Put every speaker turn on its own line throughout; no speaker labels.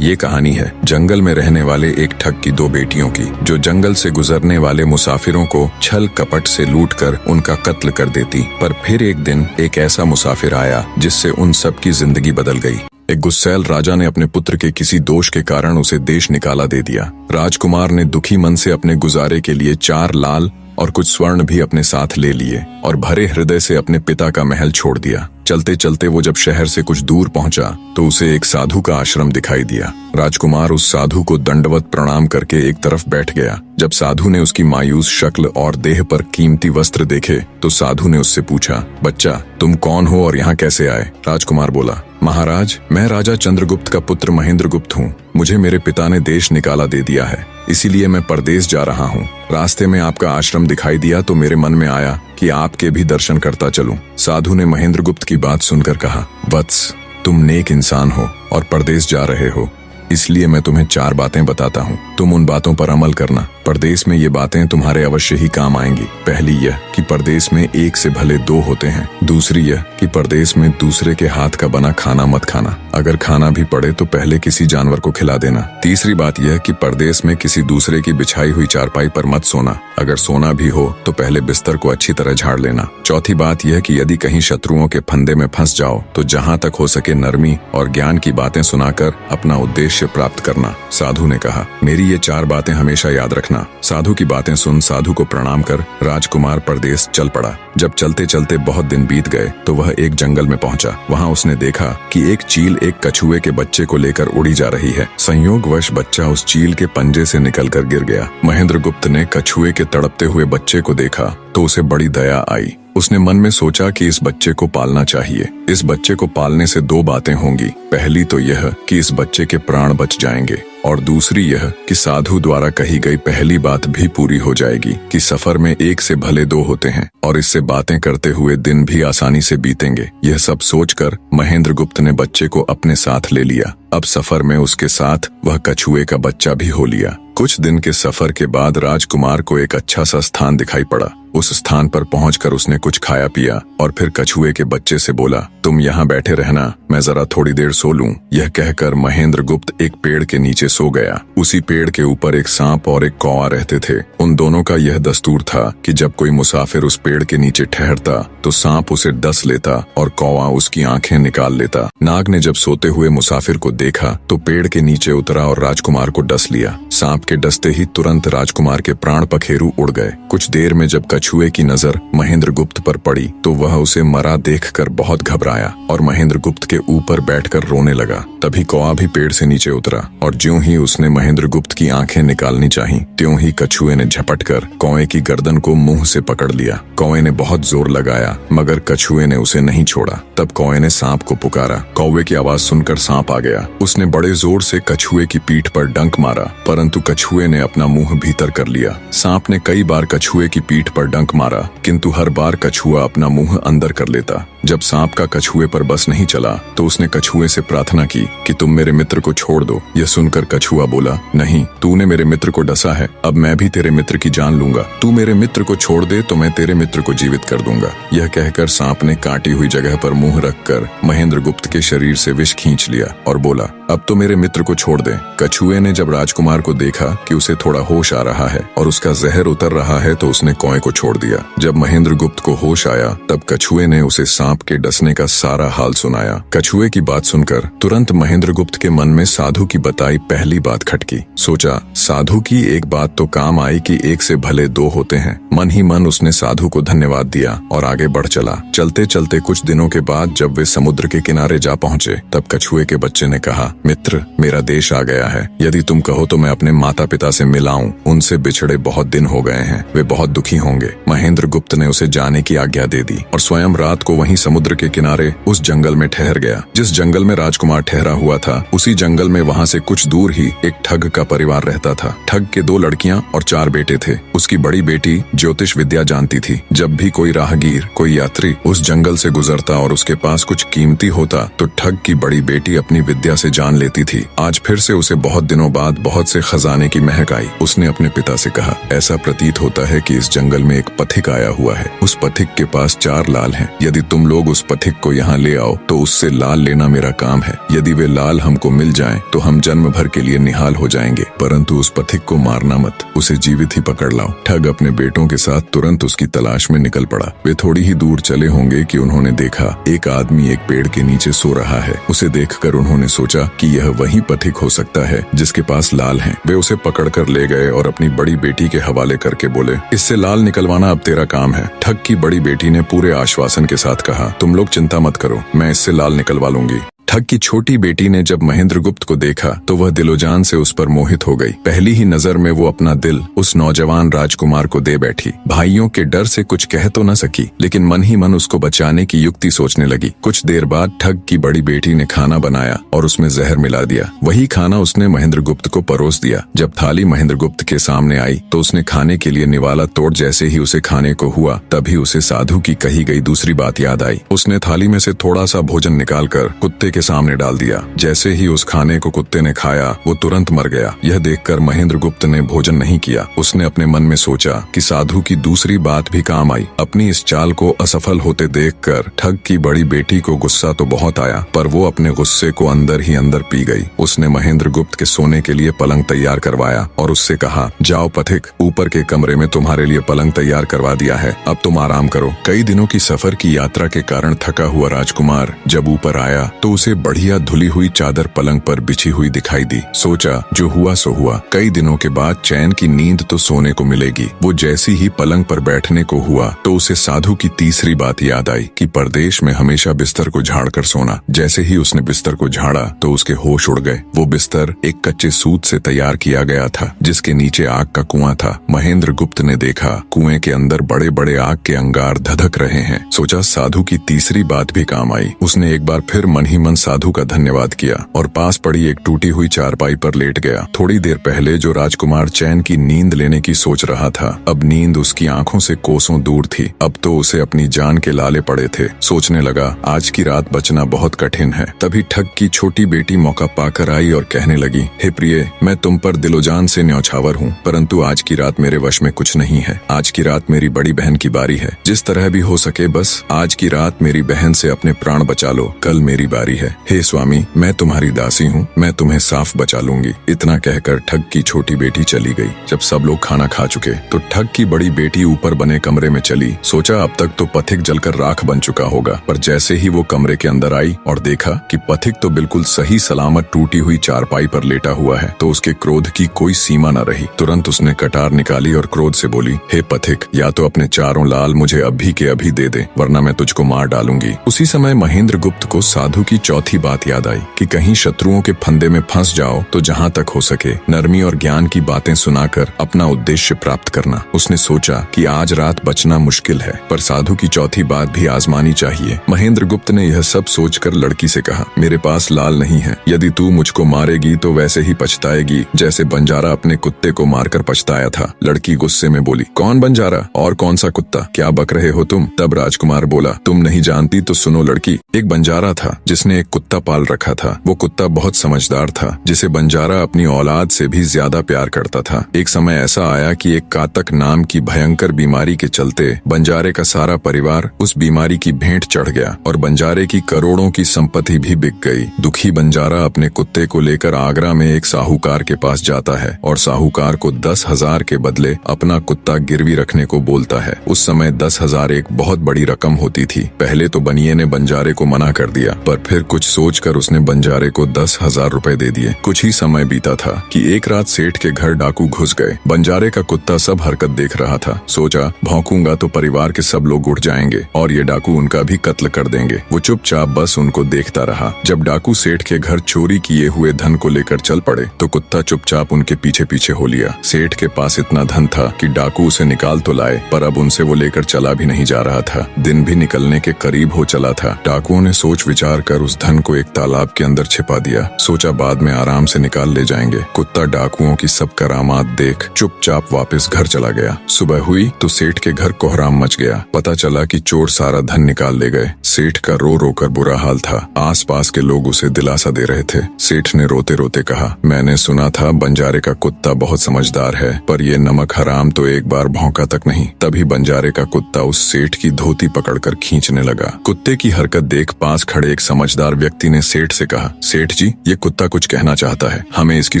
ये कहानी है जंगल में रहने वाले एक ठग की दो बेटियों की, जो जंगल से गुजरने वाले मुसाफिरों को छल कपट से लूटकर उनका कत्ल कर देती। पर फिर एक दिन एक ऐसा मुसाफिर आया जिससे उन सब की जिंदगी बदल गई। एक गुस्सैल राजा ने अपने पुत्र के किसी दोष के कारण उसे देश निकाला दे दिया। राजकुमार ने दुखी मन से अपने गुजारे के लिए 4 लाल और कुछ स्वर्ण भी अपने साथ ले लिए और भरे हृदय से अपने पिता का महल छोड़ दिया। चलते चलते वो जब शहर से कुछ दूर पहुंचा तो उसे एक साधु का आश्रम दिखाई दिया। राजकुमार उस साधु को दंडवत प्रणाम करके एक तरफ बैठ गया। जब साधु ने उसकी मायूस शक्ल और देह पर कीमती वस्त्र देखे तो साधु ने उससे पूछा, बच्चा तुम कौन हो और यहाँ कैसे आए? राजकुमार बोला, महाराज मैं राजा चंद्रगुप्त का पुत्र महेंद्रगुप्त हूँ। मुझे मेरे पिता ने देश निकाला दे दिया है, इसीलिए मैं परदेश जा रहा हूँ। रास्ते में आपका आश्रम दिखाई दिया तो मेरे मन में आया कि आपके भी दर्शन करता चलूं। साधु ने महेंद्रगुप्त की बात सुनकर कहा, वत्स तुम नेक इंसान हो और परदेश जा रहे हो, इसलिए मैं तुम्हें 4 बातें बताता हूँ। तुम उन बातों पर अमल करना। परदेश में ये बातें तुम्हारे अवश्य ही काम आएंगी। पहली यह कि परदेश में एक से भले 2 होते हैं। दूसरी यह कि परदेश में दूसरे के हाथ का बना खाना मत खाना। अगर खाना भी पड़े तो पहले किसी जानवर को खिला देना। तीसरी बात यह कि परदेश में किसी दूसरे की बिछाई हुई चारपाई पर मत सोना। अगर सोना भी हो तो पहले बिस्तर को अच्छी तरह झाड़ लेना। चौथी बात यह कि यदि कहीं शत्रुओं के फंदे में फंस जाओ तो जहाँ तक हो सके नरमी और ज्ञान की बातें सुनाकर अपना उद्देश्य प्राप्त करना। साधु ने कहा, मेरी ये 4 बातें हमेशा याद रखना। साधु की बातें सुन साधु को प्रणाम कर राजकुमार परदेश चल पड़ा। जब चलते चलते बहुत दिन बीत गए तो वह एक जंगल में पहुंचा। वहां उसने देखा कि एक चील एक कछुए के बच्चे को लेकर उड़ी जा रही है। संयोगवश बच्चा उस चील के पंजे से निकलकर गिर गया। महेंद्रगुप्त ने कछुए के तड़पते हुए बच्चे को देखा तो उसे बड़ी दया आई। उसने मन में सोचा कि इस बच्चे को पालना चाहिए। इस बच्चे को पालने से 2 बातें होंगी। पहली तो यह कि इस बच्चे के प्राण बच जाएंगे और दूसरी यह कि साधु द्वारा कही गई पहली बात भी पूरी हो जाएगी कि सफर में एक से भले 2 होते हैं और इससे बातें करते हुए दिन भी आसानी से बीतेंगे। यह सब सोचकर महेंद्रगुप्त ने बच्चे को अपने साथ ले लिया। अब सफर में उसके साथ वह कछुए का बच्चा भी हो लिया। कुछ दिन के सफर के बाद राजकुमार को एक अच्छा सा स्थान दिखाई पड़ा। उस स्थान पर पहुंचकर उसने कुछ खाया पिया और फिर कछुए के बच्चे से बोला, तुम यहाँ बैठे रहना, मैं जरा थोड़ी देर सो लूं। यह कहकर महेंद्रगुप्त एक पेड़ के नीचे सो गया। उसी पेड़ के ऊपर एक सांप और एक कौवा रहते थे। उन दोनों का यह दस्तूर था कि जब कोई मुसाफिर उस पेड़ के नीचे ठहरता तो सांप उसे डस लेता और कौवा उसकी आंखें निकाल लेता। नाग ने जब सोते हुए मुसाफिर को देखा तो पेड़ के नीचे उतरा और राजकुमार को डस लिया। सांप के डसते ही तुरंत राजकुमार के प्राण पखेरु उड़ गए। कुछ देर में जब कछुए की नजर महेंद्रगुप्त पर पड़ी तो वह उसे मरा देखकर बहुत घबराया और महेंद्रगुप्त के ऊपर बैठकर रोने लगा। तभी कौवा भी पेड़ से नीचे उतरा और ज्यों ही उसने महेंद्रगुप्त की आंखें निकालनी चाहिए त्यों ही कछुए ने झपटकर कौवे की गर्दन को मुंह से पकड़ लिया। कौवे ने बहुत जोर लगाया मगर कछुए ने उसे नहीं छोड़ा। तब कौवे ने सांप को पुकारा। कौवे की आवाज सुनकर सांप आ गया। उसने बड़े जोर से कछुए की पीठ पर डंक मारा परंतु कछुए ने अपना मुंह भीतर कर लिया। सांप ने कई बार कछुए की पीठ पर डंक मारा किंतु हर बार कछुआ अपना मुंह अंदर कर लेता। जब सांप का कछुए पर बस नहीं चला तो उसने कछुए से प्रार्थना की कि तुम मेरे मित्र को छोड़ दो। यह सुनकर कछुआ बोला, नहीं, तूने मेरे मित्र को डसा है, अब मैं भी तेरे मित्र की जान लूंगा। तू मेरे मित्र को छोड़ दे तो मैं तेरे मित्र को जीवित कर दूंगा। यह कहकर सांप ने काटी हुई जगह पर मुंह रखकर महेंद्रगुप्त के शरीर से विष खींच लिया और बोला, अब तो मेरे मित्र को छोड़ दे। कछुए ने जब राजकुमार को देखा कि उसे थोड़ा होश आ रहा है और उसका जहर उतर रहा है तो उसने कौवे को छोड़ दिया। जब महेंद्रगुप्त को होश आया तब कछुए ने उसे सांप के डसने का सारा हाल सुनाया। कछुए की बात सुनकर तुरंत महेंद्रगुप्त के मन में साधु की बताई पहली बात खटकी। सोचा, साधु की एक बात तो काम आई कि एक से भले 2 होते हैं। मन ही मन उसने साधु को धन्यवाद दिया और आगे बढ़ चला। चलते चलते कुछ दिनों के बाद जब वे समुद्र के किनारे जा पहुंचे तब कछुए के बच्चे ने कहा, मित्र, मेरा देश आ गया है। यदि तुम कहो तो मैं अपने माता पिता से मिलाऊं। उनसे बिछड़े बहुत दिन हो गए हैं, वे बहुत दुखी होंगे। महेंद्रगुप्त ने उसे जाने की आज्ञा दे दी और स्वयं रात को वहीं समुद्र के किनारे उस जंगल में ठहर गया। जिस जंगल में राजकुमार ठहरा हुआ था उसी जंगल में वहां से कुछ दूर ही एक ठग का परिवार रहता था। ठग के 2 लड़कियां और 4 बेटे थे। उसकी बड़ी बेटी ज्योतिष विद्या जानती थी। जब भी कोई राहगीर, कोई यात्री उस जंगल से गुजरता और उसके पास कुछ कीमती होता तो ठग की बड़ी बेटी अपनी विद्या से जान लेती थी। आज फिर से उसे बहुत दिनों बाद बहुत से खजाने की महक आई। उसने अपने पिता से कहा, ऐसा प्रतीत होता है कि इस जंगल में एक पथिक आया हुआ है। उस पथिक के पास 4 लाल हैं। यदि तुम लोग उस पथिक को यहाँ ले आओ तो उससे लाल लेना मेरा काम है। यदि वे लाल हमको मिल जाएं तो हम जन्म भर के लिए निहाल हो जाएंगे, परंतु उस पथिक को मारना मत, उसे जीवित ही पकड़ लाओ। ठग अपने बेटों के साथ तुरंत उसकी तलाश में निकल पड़ा। वे थोड़ी ही दूर चले होंगे कि उन्होंने देखा एक आदमी एक पेड़ के नीचे सो रहा है। उसे देखकर उन्होंने सोचा कि यह वही पथिक हो सकता है जिसके पास लाल हैं। वे उसे पकड़कर ले गए और अपनी बड़ी बेटी के हवाले करके बोले, इससे लाल निकलवाना अब तेरा काम है। ठग की बड़ी बेटी ने पूरे आश्वासन के साथ कहा, तुम लोग चिंता मत करो, मैं इससे लाल निकलवा लूंगी। ठग की छोटी बेटी ने जब महेंद्रगुप्त को देखा तो वह दिलोजान से उस पर मोहित हो गई। पहली ही नजर में वो अपना दिल उस नौजवान राजकुमार को दे बैठी। भाइयों के डर से कुछ कह तो न सकी, लेकिन मन ही मन उसको बचाने की युक्ति सोचने लगी। कुछ देर बाद ठग की बड़ी बेटी ने खाना बनाया और उसमें जहर मिला दिया। वही खाना उसने महेंद्रगुप्त को परोस दिया। जब थाली महेंद्रगुप्त के सामने आई तो उसने खाने के लिए निवाला तोड़ जैसे ही उसे खाने को हुआ, तभी उसे साधु की कही गई दूसरी बात याद आई। उसने थाली में से थोड़ा सा भोजन निकालकर कुत्ते के सामने डाल दिया। जैसे ही उस खाने को कुत्ते ने खाया वो तुरंत मर गया। यह देखकर महेंद्रगुप्त ने भोजन नहीं किया। उसने अपने मन में सोचा कि साधु की दूसरी बात भी काम आई। अपनी इस चाल को असफल होते देखकर ठग की बड़ी बेटी को गुस्सा तो बहुत आया, पर वो अपने गुस्से को अंदर ही अंदर पी गई। उसने महेंद्रगुप्त के सोने के लिए पलंग तैयार करवाया और उससे कहा, जाओ पथिक, ऊपर के कमरे में तुम्हारे लिए पलंग तैयार करवा दिया है, अब तुम आराम करो। कई दिनों की सफर की यात्रा के कारण थका हुआ राजकुमार जब ऊपर आया तो उसे बढ़िया धुली हुई चादर पलंग पर बिछी हुई दिखाई दी। सोचा, जो हुआ सो हुआ, कई दिनों के बाद चैन की नींद तो सोने को मिलेगी। वो जैसी ही पलंग पर बैठने को हुआ तो उसे साधु की तीसरी बात याद आई कि परदेश में हमेशा बिस्तर को झाड़कर सोना। जैसे ही उसने बिस्तर को झाड़ा तो उसके होश उड़ गए। वो बिस्तर एक कच्चे सूत से तैयार किया गया था जिसके नीचे आग का कुआं था। महेंद्रगुप्त ने देखा कुएं के अंदर बड़े बड़े आग के अंगार धधक रहे हैं। सोचा, साधु की तीसरी बात भी काम आई। उसने एक बार फिर मन ही मन साधु का धन्यवाद किया और पास पड़ी एक टूटी हुई चारपाई पर लेट गया। थोड़ी देर पहले जो राजकुमार चैन की नींद लेने की सोच रहा था, अब नींद उसकी आंखों से कोसों दूर थी। अब तो उसे अपनी जान के लाले पड़े थे। सोचने लगा, आज की रात बचना बहुत कठिन है। तभी ठग की छोटी बेटी मौका पाकर आई और कहने लगी, हे प्रिय, मैं तुम पर दिलोजान से न्यौछावर हूँ, परंतु आज की रात मेरे वश में कुछ नहीं है। आज की रात मेरी बड़ी बहन की बारी है। जिस तरह भी हो सके बस आज की रात मेरी बहन से अपने प्राण बचा लो। कल मेरी बारी है। हे स्वामी, मैं तुम्हारी दासी हूँ, मैं तुम्हें साफ बचा लूंगी। इतना कहकर ठग की छोटी बेटी चली गई। जब सब लोग खाना खा चुके तो ठग की बड़ी बेटी ऊपर बने कमरे में चली। सोचा, अब तक तो पथिक जलकर राख बन चुका होगा, पर जैसे ही वो कमरे के अंदर आई और देखा कि पथिक तो बिल्कुल सही सलामत टूटी हुई चारपाई पर लेटा हुआ है तो उसके क्रोध की कोई सीमा न रही। तुरंत उसने कटार निकाली और क्रोध से बोली, हे पथिक, या तो अपने 4 लाल मुझे अभी के अभी दे दे, वरना मैं तुझको मार डालूंगी। उसी समय महेंद्रगुप्त को साधु की चौथी बात याद आई कि कहीं शत्रुओं के फंदे में फंस जाओ तो जहाँ तक हो सके नरमी और ज्ञान की बातें सुनाकर अपना उद्देश्य प्राप्त करना। उसने सोचा कि आज रात बचना मुश्किल है, पर साधु की चौथी बात भी आजमानी चाहिए। महेंद्रगुप्त ने यह सब सोचकर लड़की से कहा, मेरे पास लाल नहीं है। यदि तू मुझको मारेगी तो वैसे ही पछताएगी जैसे बंजारा अपने कुत्ते को मारकर पछताया था। लड़की गुस्से में बोली, कौन बंजारा और कौन सा कुत्ता, क्या बक रहे हो तुम? तब राजकुमार बोला, तुम नहीं जानती तो सुनो लड़की, एक बंजारा था जिसने एक कुत्ता पाल रखा था। वो कुत्ता बहुत समझदार था जिसे बंजारा अपनी औलाद से भी ज्यादा प्यार करता था। एक समय ऐसा आया कि एक कातक नाम की भयंकर बीमारी के चलते बंजारे का सारा परिवार उस बीमारी की भेंट चढ़ गया और बंजारे की करोड़ों की संपत्ति भी बिक गई। दुखी बंजारा अपने कुत्ते को लेकर आगरा में एक साहूकार के पास जाता है और साहूकार को 10,000 के बदले अपना कुत्ता गिरवी रखने को बोलता है। उस समय 10,000 एक बहुत बड़ी रकम होती थी। पहले तो बनिए ने बंजारे को मना कर दिया, पर फिर कुछ सोचकर उसने बंजारे को 10,000 रुपए दे दिए। कुछ ही समय बीता था कि एक रात सेठ के घर डाकू घुस गए। बंजारे का कुत्ता सब हरकत देख रहा था। सोचा, भौंकूंगा तो परिवार के सब लोग उठ जाएंगे और ये डाकू उनका भी कत्ल कर देंगे। वो चुपचाप बस उनको देखता रहा। जब डाकू सेठ के घर चोरी किए हुए धन को लेकर चल पड़े तो कुत्ता चुपचाप उनके पीछे पीछे हो लिया। सेठ के पास इतना धन था कि डाकू उसे निकाल तो लाए, पर अब उनसे वो लेकर चला भी नहीं जा रहा था। दिन भी निकलने के करीब हो चला था। डाकुओं ने सोच विचार कर उस धन को एक तालाब के अंदर छिपा दिया। सोचा बाद में आराम से निकाल ले जाएंगे। कुत्ता डाकुओं की सब करामात देख चुपचाप वापस घर चला गया। सुबह हुई तो सेठ के घर कोहराम मच गया। पता चला कि चोर सारा धन निकाल ले गए। सेठ का रो रो कर बुरा हाल था। आसपास के लोग उसे दिलासा दे रहे थे। सेठ ने रोते रोते कहा, मैंने सुना था बंजारे का कुत्ता बहुत समझदार है, पर ये नमक हराम तो एक बार भौंका तक नहीं। तभी बंजारे का कुत्ता उस सेठ की धोती पकड़कर खींचने लगा। कुत्ते की हरकत देख पास खड़े एक समझदार व्यक्ति ने सेठ से कहा, सेठ जी, ये कुत्ता कुछ कहना चाहता है, हमें इसकी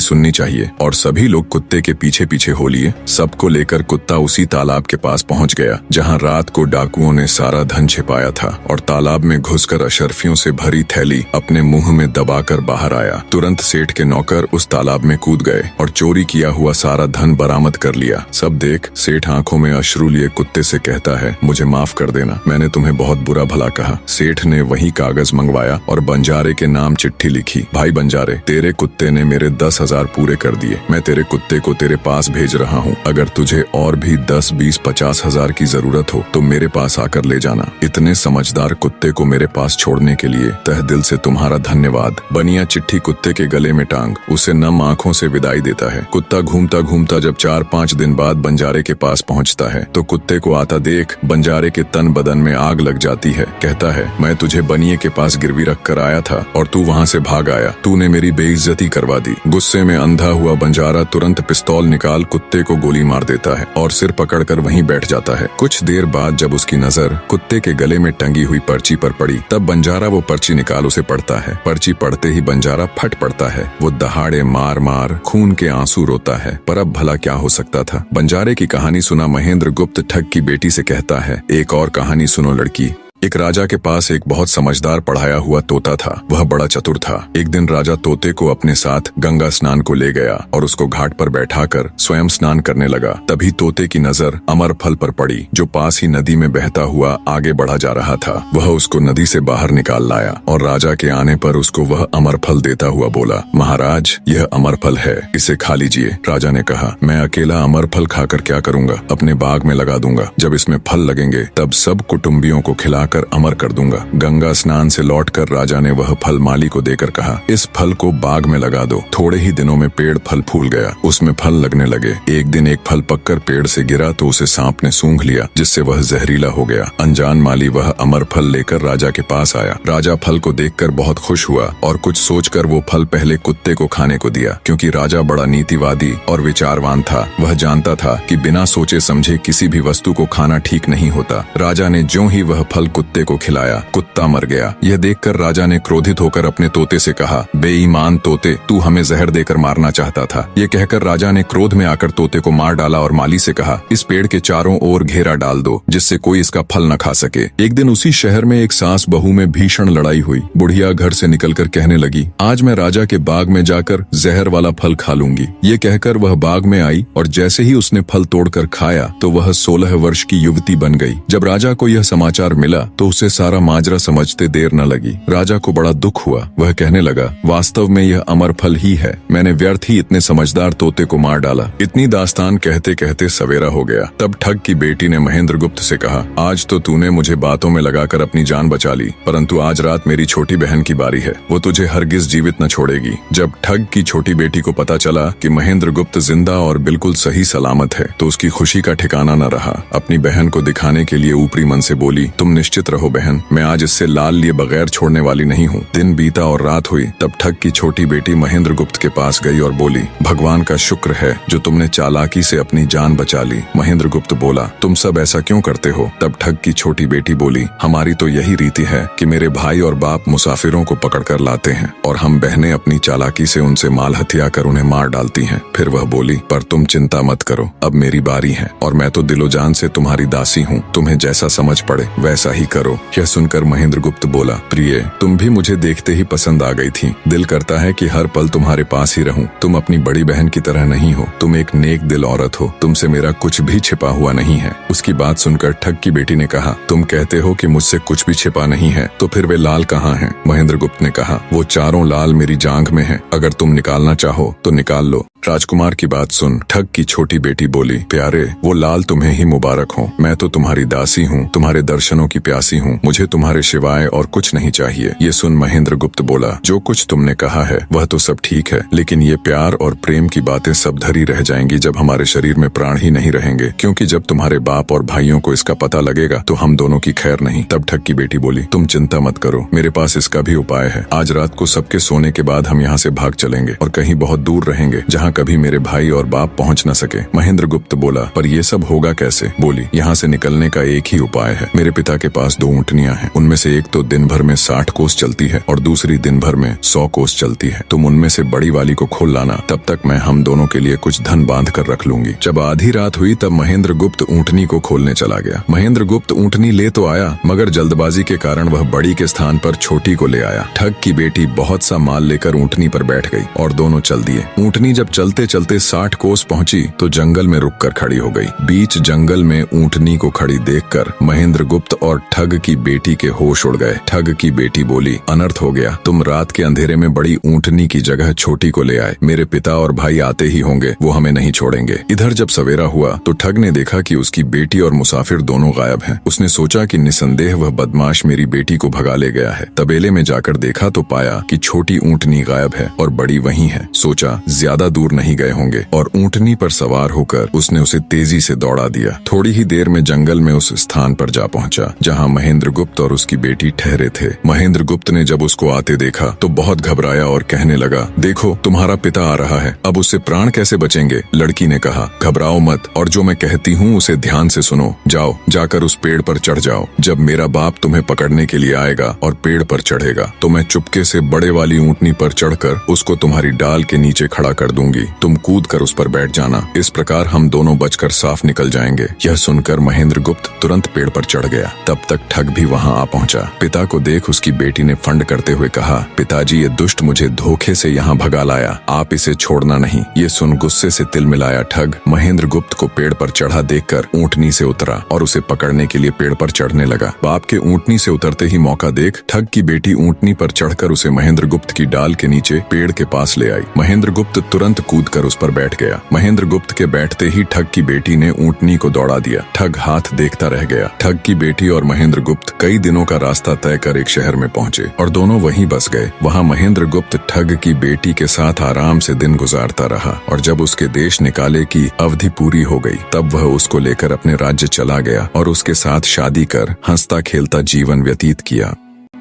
सुननी चाहिए। और सभी लोग कुत्ते के पीछे पीछे हो लिए। सबको लेकर कुत्ता उसी तालाब के पास पहुंच गया जहां रात को डाकुओं ने सारा धन छिपाया था, और तालाब में घुसकर अशर्फियों से भरी थैली अपने मुंह में दबाकर बाहर आया। तुरंत सेठ के नौकर उस तालाब में कूद गए और चोरी किया हुआ सारा धन बरामद कर लिया। सब देख सेठ आंखों में अश्रु लिए कुत्ते से कहता है, मुझे माफ कर देना, मैंने तुम्हें बहुत बुरा भला कहा। सेठ ने वही कागज मंगवाया और बंजारे के नाम चिट्ठी लिखी, भाई बंजारे, तेरे कुत्ते ने मेरे 10,000 पूरे कर दिए। मैं तेरे कुत्ते को तेरे पास भेज रहा हूँ। अगर तुझे और भी 10, 20, 50 हजार की जरूरत हो तो मेरे पास आकर ले जाना। इतने समझदार कुत्ते को मेरे पास छोड़ने के लिए तहे दिल से तुम्हारा धन्यवाद। बनिया चिट्ठी कुत्ते के गले में टांग उसे नम आंखों से विदाई देता है। कुत्ता घूमता घूमता जब 4-5 दिन बाद बंजारे के पास पहुंचता है तो कुत्ते को आता देख बंजारे के तन बदन में आग लग जाती है। कहता है, मैं तुझे बनिए के पास गिरवी रख कर आया था और तू वहाँ से भाग आया। तूने मेरी बेइज्जती करवा दी। गुस्से में अंधा हुआ बंजारा तुरंत पिस्तौल निकाल कुत्ते को गोली मार देता है और सिर पकड़कर वहीं बैठ जाता है। कुछ देर बाद जब उसकी नजर कुत्ते के गले में टंगी हुई पर्ची पर पड़ी तब बंजारा वो पर्ची निकाल उसे पढ़ता है। पर्ची पढ़ते ही बंजारा फट पड़ता है। वो दहाड़े मार मार खून के आंसू रोता है। पर अब भला क्या हो सकता था। बंजारे की कहानी सुना महेंद्र गुप्त ठग की बेटी से कहता है, एक और कहानी सुनो लड़की। एक राजा के पास एक बहुत समझदार पढ़ाया हुआ तोता था। वह बड़ा चतुर था। एक दिन राजा तोते को अपने साथ गंगा स्नान को ले गया और उसको घाट पर बैठाकर स्वयं स्नान करने लगा। तभी तोते की नजर अमर फल पर पड़ी जो पास ही नदी में बहता हुआ आगे बढ़ा जा रहा था। वह उसको नदी से बाहर निकाल लाया और राजा के आने पर उसको वह अमर फल देता हुआ बोला, महाराज, यह अमर फल है, इसे खा लीजिए। राजा ने कहा, मैं अकेला अमर फल खाकर क्या करूंगा, अपने बाग में लगा दूंगा। जब इसमें फल लगेंगे तब सब कुटुंबियों को खिला कर अमर कर दूंगा। गंगा स्नान से लौटकर राजा ने वह फल माली को देकर कहा, इस फल को बाग में लगा दो। थोड़े ही दिनों में पेड़ फल फूल गया, उसमें फल लगने लगे। एक दिन एक फल पककर पेड़ से गिरा तो उसे सांप ने सूंघ लिया, जिससे वह जहरीला हो गया। अनजान माली वह अमर फल लेकर राजा के पास आया। राजा फल को देखकर बहुत खुश हुआ और कुछ सोचकर वो फल पहले कुत्ते को खाने को दिया। क्योंकि राजा बड़ा नीतिवादी और विचारवान था, वह जानता था कि बिना सोचे समझे किसी भी वस्तु को खाना ठीक नहीं होता। राजा ने ज्यों ही वह फल कुत्ते को खिलाया, कुत्ता मर गया। यह देखकर राजा ने क्रोधित होकर अपने तोते से कहा, बेईमान तोते, तू हमें जहर देकर मारना चाहता था। ये कहकर राजा ने क्रोध में आकर तोते को मार डाला और माली से कहा, इस पेड़ के चारों ओर घेरा डाल दो जिससे कोई इसका फल न खा सके। एक दिन उसी शहर में एक सास बहू में भीषण लड़ाई हुई। बुढ़िया घर से निकलकर कहने लगी, आज मैं राजा के बाग में जाकर जहर वाला फल खा लूंगी। ये कहकर वह बाग में आई और जैसे ही उसने फल तोड़कर खाया तो वह 16 वर्ष की युवती बन गई। जब राजा को यह समाचार मिला तो उसे सारा माजरा समझते देर न लगी। राजा को बड़ा दुख हुआ। वह कहने लगा, वास्तव में यह अमर फल ही है, मैंने व्यर्थ ही इतने समझदार तोते को मार डाला। इतनी दास्तान कहते कहते सवेरा हो गया। तब ठग की बेटी ने महेंद्र गुप्त से कहा, आज तो तूने मुझे बातों में लगाकर अपनी जान बचा ली, परंतु आज रात मेरी छोटी बहन की बारी है, वो तुझे हरगिज जीवित न छोड़ेगी। जब ठग की छोटी बेटी को पता चला कि महेंद्र गुप्त जिंदा और बिल्कुल सही सलामत है तो उसकी खुशी का ठिकाना न रहा। अपनी बहन को दिखाने के लिए ऊपरी मन से बोली, तुम निश्चित रहो बहन, मैं आज इससे लाल लिए बगैर छोड़ने वाली नहीं हूँ। दिन बीता और रात हुई। तब ठग की छोटी बेटी महेंद्र गुप्त के पास गई और बोली, भगवान का शुक्र है जो तुमने चालाकी से अपनी जान बचा ली। महेंद्र गुप्त बोला, तुम सब ऐसा क्यों करते हो? तब ठग की छोटी बेटी बोली, हमारी तो यही रीति है कि मेरे भाई और बाप मुसाफिरों को पकड़कर लाते हैं और हम बहनें अपनी चालाकी से उनसे माल हथिया कर उन्हें मार डालती हैं। फिर वह बोली, पर तुम चिंता मत करो, अब मेरी बारी है और मैं तो दिलो जान से तुम्हारी दासी हूँ, तुम्हें जैसा समझ पड़े वैसा ही करो। यह सुनकर महेंद्र गुप्त बोला, प्रिय, तुम भी मुझे देखते ही पसंद आ गई थी। दिल करता है कि हर पल तुम्हारे पास ही रहूं। तुम अपनी बड़ी बहन की तरह नहीं हो, तुम एक नेक दिल औरत हो, तुमसे मेरा कुछ भी छिपा हुआ नहीं है। उसकी बात सुनकर ठग की बेटी ने कहा, तुम कहते हो कि मुझसे कुछ भी छिपा नहीं है, तो फिर वे लाल कहाँ हैं? महेंद्र गुप्त ने कहा, वो चारों लाल मेरी जांघ में हैं, अगर तुम निकालना चाहो तो निकाल लो। राजकुमार की बात सुन ठग की छोटी बेटी बोली, प्यारे वो लाल तुम्हें ही मुबारक हो। मैं तो तुम्हारी दासी हूँ, तुम्हारे दर्शनों की प्यासी हूँ, मुझे तुम्हारे सिवाय और कुछ नहीं चाहिए। ये सुन महेंद्र गुप्त बोला, जो कुछ तुमने कहा है वह तो सब ठीक है, लेकिन ये प्यार और प्रेम की बातें सब धरी रह जाएंगी जब हमारे शरीर में प्राण ही नहीं रहेंगे, क्योंकि जब तुम्हारे बाप और भाइयों को इसका पता लगेगा तो हम दोनों की खैर नहीं। तब ठग की बेटी बोली, तुम चिंता मत करो, मेरे पास इसका भी उपाय है। आज रात को सबके सोने के बाद हम यहाँ से भाग चलेंगे और कहीं बहुत दूर रहेंगे जहाँ कभी मेरे भाई और बाप पहुँच न सके। महेंद्र गुप्त बोला, पर ये सब होगा कैसे? बोली, यहाँ से निकलने का एक ही उपाय है। मेरे पिता के पास 2 ऊँटनियाँ हैं, उनमें से एक तो दिन भर में 60 कोस चलती है और दूसरी दिन भर में 100 कोस चलती है। तुम उनमें से बड़ी वाली को खोल लाना, तब तक मैं हम दोनों के लिए कुछ धन बांध कर रख लूंगी। जब आधी रात हुई तब महेंद्र गुप्त ऊँटनी को खोलने चला गया। महेंद्र गुप्त ऊँटनी ले तो आया, मगर जल्दबाजी के कारण वह बड़ी के स्थान पर छोटी को ले आया। ठग की बेटी बहुत सा माल लेकर ऊँटनी पर बैठ गई और दोनों चल दिए। ऊँटनी जब चलते चलते 60 कोस पहुंची तो जंगल में रुककर खड़ी हो गई। बीच जंगल में ऊँटनी को खड़ी देखकर महेंद्र गुप्त और ठग की बेटी के होश उड़ गए। ठग की बेटी बोली, अनर्थ हो गया, तुम रात के अंधेरे में बड़ी ऊँटनी की जगह छोटी को ले आए। मेरे पिता और भाई आते ही होंगे, वो हमें नहीं छोड़ेंगे। इधर जब सवेरा हुआ तो ठग ने देखा कि उसकी बेटी और मुसाफिर दोनों गायब हैं। उसने सोचा कि निसंदेह वह बदमाश मेरी बेटी को भगा ले गया है। तबेले में जाकर देखा तो पाया कि छोटी ऊँटनी गायब है और बड़ी वहीं है। सोचा ज्यादा दूर नहीं गए होंगे और ऊँटनी पर सवार होकर उसने उसे तेजी से दौड़ा दिया। थोड़ी ही देर में जंगल में उस स्थान पर जा पहुंचा जहां महेंद्र गुप्त और उसकी बेटी ठहरे थे। महेंद्र गुप्त ने जब उसको आते देखा तो बहुत घबराया और कहने लगा, देखो तुम्हारा पिता आ रहा है, अब उससे प्राण कैसे बचेंगे? लड़की ने कहा, घबराओ मत और जो मैं कहती हूँ उसे ध्यान से सुनो। जाओ, जाकर उस पेड़ पर चढ़ जाओ। जब मेरा बाप तुम्हें पकड़ने के लिए आएगा और पेड़ पर चढ़ेगा तो मैं चुपके से बड़े वाली ऊँटनी पर चढ़कर उसको तुम्हारी डाल के नीचे खड़ा कर दूंगी। तुम कूद कर उस पर बैठ जाना, इस प्रकार हम दोनों बचकर साफ निकल जाएंगे। यह सुनकर महेंद्र गुप्त तुरंत पेड़ पर चढ़ गया। तब तक ठग भी वहां आ पहुंचा। पिता को देख उसकी बेटी ने फंड करते हुए कहा, पिताजी ये दुष्ट मुझे धोखे से यहाँ भगा लाया, आप इसे छोड़ना नहीं। ये सुन गुस्से से तिल मिलाया ठग महेंद्र गुप्त को पेड़ पर चढ़ा देखकर ऊँटनी से उतरा और उसे पकड़ने के लिए पेड़ पर चढ़ने लगा। बाप के ऊँटनी से उतरते ही मौका देख ठग की बेटी ऊँटनी पर चढ़कर उसे महेंद्र गुप्त की डाल के नीचे पेड़ के पास ले आई। महेंद्र गुप्त तुरंत कूदकर उस पर बैठ गया। महेंद्र गुप्त के बैठते ही ठग की बेटी ने ऊँटनी को दौड़ा दिया। ठग हाथ देखता रह गया। ठग की बेटी और महेंद्र गुप्त कई दिनों का रास्ता तय कर एक शहर में पहुंचे और दोनों वहीं बस गए। वहां महेंद्र गुप्त ठग की बेटी के साथ आराम से दिन गुजारता रहा और जब उसके देश निकाले की अवधि पूरी हो गई तब वह उसको लेकर अपने राज्य चला गया और उसके साथ शादी कर हंसता खेलता जीवन व्यतीत किया।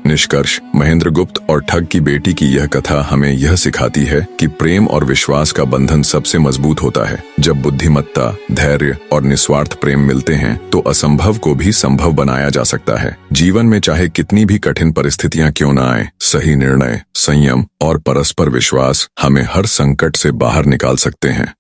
निष्कर्ष, महेंद्र गुप्त और ठग की बेटी की यह कथा हमें यह सिखाती है कि प्रेम और विश्वास का बंधन सबसे मजबूत होता है। जब बुद्धिमत्ता, धैर्य और निस्वार्थ प्रेम मिलते हैं तो असंभव को भी संभव बनाया जा सकता है। जीवन में चाहे कितनी भी कठिन परिस्थितियां क्यों न आए, सही निर्णय, संयम और परस्पर विश्वास हमें हर संकट से बाहर निकाल सकते हैं।